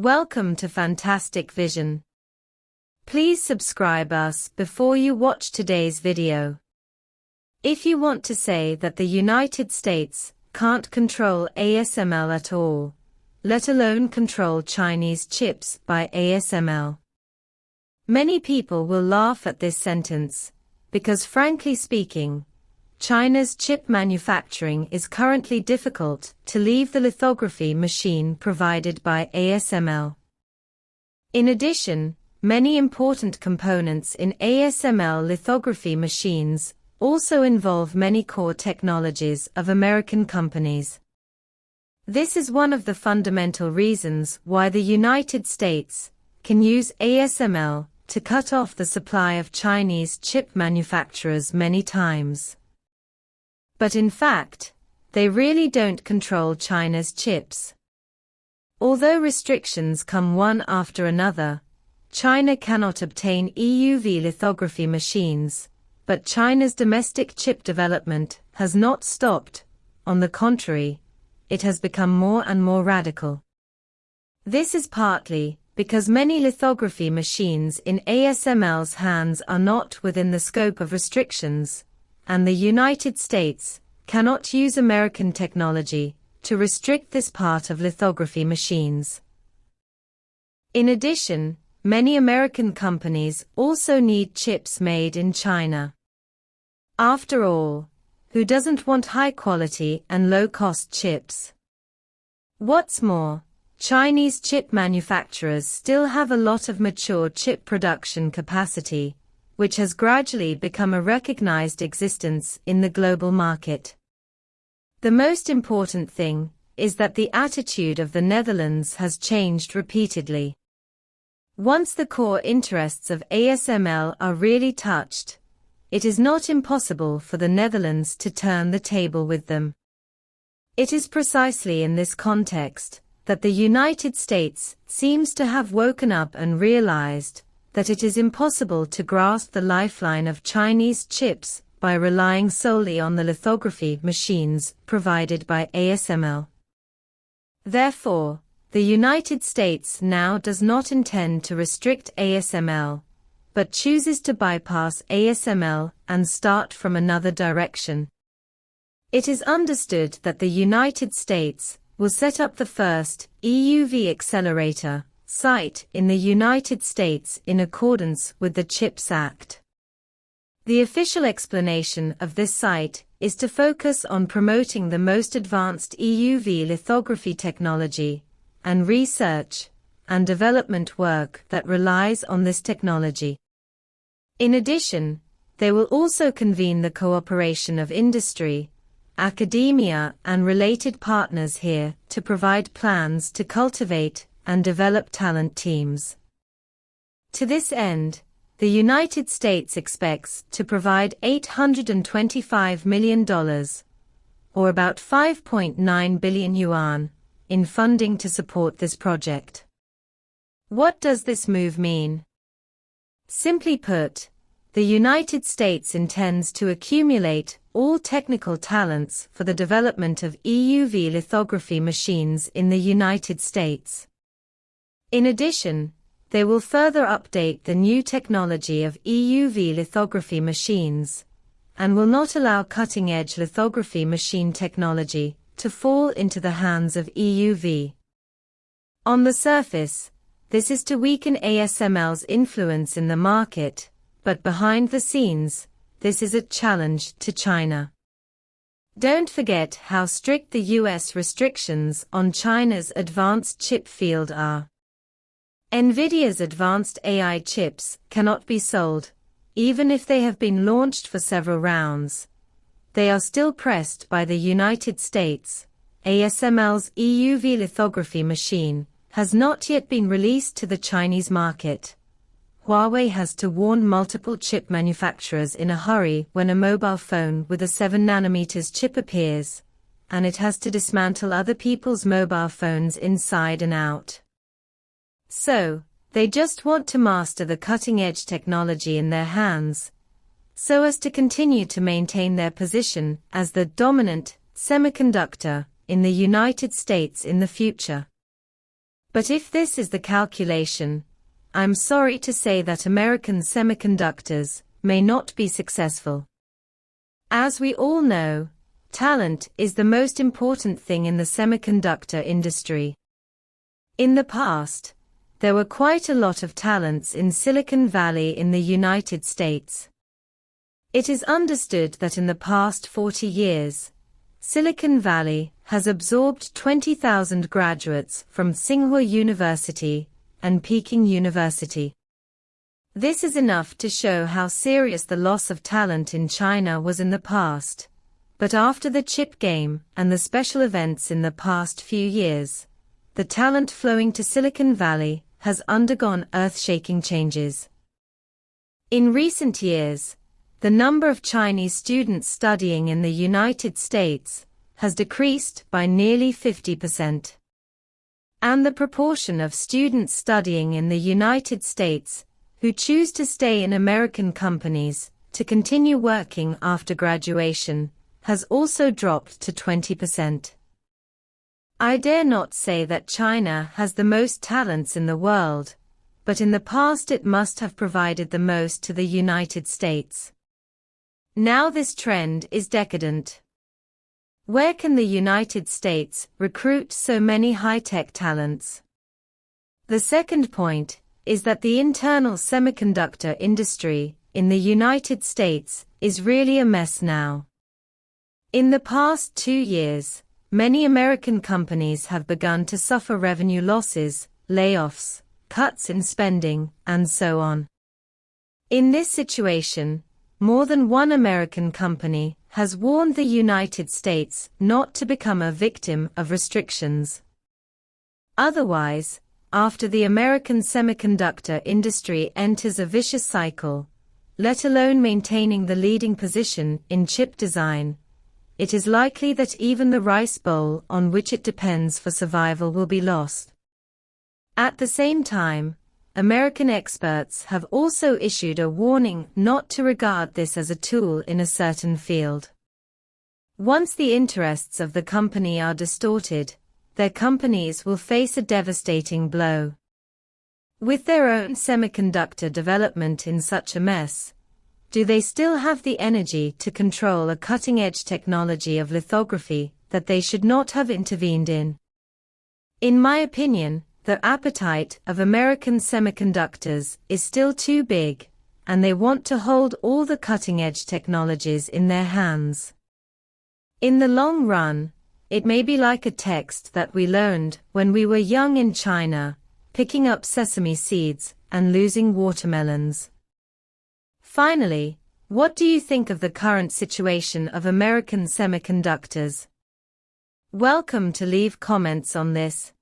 Welcome to Fantastic Vision. Please subscribe us before you watch today's video. If you want to say that the United States can't control ASML at all, let alone control Chinese chips by ASML. Many people will laugh at this sentence, because frankly speaking, China's chip manufacturing is currently difficult to leave the lithography machine provided by ASML. In addition, many important components in ASML lithography machines also involve many core technologies of American companies. This is one of the fundamental reasons why the United States can use ASML to cut off the supply of Chinese chip manufacturers many times. But in fact, they really don't control China's chips. Although restrictions come one after another, China cannot obtain EUV lithography machines, but China's domestic chip development has not stopped. On the contrary, it has become more and more radical. This is partly because many lithography machines in ASML's hands are not within the scope of restrictions, and the United States cannot use American technology to restrict this part of lithography machines. In addition, many American companies also need chips made in China. After all, who doesn't want high-quality and low-cost chips? What's more, Chinese chip manufacturers still have a lot of mature chip production capacity, which has gradually become a recognized existence in the global market. The most important thing is that the attitude of the Netherlands has changed repeatedly. Once the core interests of ASML are really touched, it is not impossible for the Netherlands to turn the table with them. It is precisely in this context that the United States seems to have woken up and realized that it is impossible to grasp the lifeline of Chinese chips by relying solely on the lithography machines provided by ASML. Therefore, the United States now does not intend to restrict ASML, but chooses to bypass ASML and start from another direction. It is understood that the United States will set up the first EUV accelerator site in the United States in accordance with the CHIPS Act. The official explanation of this site is to focus on promoting the most advanced EUV lithography technology and research and development work that relies on this technology. In addition, they will also convene the cooperation of industry, academia and related partners here to provide plans to cultivate and develop talent teams. To this end, the United States expects to provide $825 million, or about 5.9 billion yuan, in funding to support this project. What does this move mean? Simply put, the United States intends to accumulate all technical talents for the development of EUV lithography machines in the United States. In addition, they will further update the new technology of EUV lithography machines, and will not allow cutting-edge lithography machine technology to fall into the hands of EUV. On the surface, this is to weaken ASML's influence in the market, but behind the scenes, this is a challenge to China. Don't forget how strict the US restrictions on China's advanced chip field are. NVIDIA's advanced AI chips cannot be sold, even if they have been launched for several rounds. They are still pressed by the United States. ASML's EUV lithography machine has not yet been released to the Chinese market. HUAWEI has to warn multiple chip manufacturers in a hurry when a mobile phone with a 7nm chip appears, and it has to dismantle other people's mobile phones inside and out. So, they just want to master the cutting-edge technology in their hands, so as to continue to maintain their position as the dominant semiconductor in the United States in the future. But if this is the calculation, I'm sorry to say that American semiconductors may not be successful. As we all know, talent is the most important thing in the semiconductor industry. In the past, there were quite a lot of talents in Silicon Valley in the United States. It is understood that in the past 40 years, Silicon Valley has absorbed 20,000 graduates from Tsinghua University and Peking University. This is enough to show how serious the loss of talent in China was in the past. But after the chip game and the special events in the past few years, the talent flowing to Silicon Valley has undergone earth-shaking changes. In recent years, the number of Chinese students studying in the United States has decreased by nearly 50%. And the proportion of students studying in the United States who choose to stay in American companies to continue working after graduation has also dropped to 20%. I dare not say that China has the most talents in the world, but in the past it must have provided the most to the United States. Now this trend is decadent. Where can the United States recruit so many high-tech talents? The second point is that the internal semiconductor industry in the United States is really a mess now. In the past 2 years, many American companies have begun to suffer revenue losses, layoffs, cuts in spending, and so on. In this situation, more than one American company has warned the United States not to become a victim of restrictions. Otherwise, after the American semiconductor industry enters a vicious cycle, let alone maintaining the leading position in chip design, it is likely that even the rice bowl on which it depends for survival will be lost. At the same time, American experts have also issued a warning not to regard this as a tool in a certain field. Once the interests of the company are distorted, their companies will face a devastating blow. With their own semiconductor development in such a mess, do they still have the energy to control a cutting-edge technology of lithography that they should not have intervened in? In my opinion, the appetite of American semiconductors is still too big, and they want to hold all the cutting-edge technologies in their hands. In the long run, it may be like a text that we learned when we were young in China, picking up sesame seeds and losing watermelons. Finally, what do you think of the current situation of American semiconductors? Welcome to leave comments on this.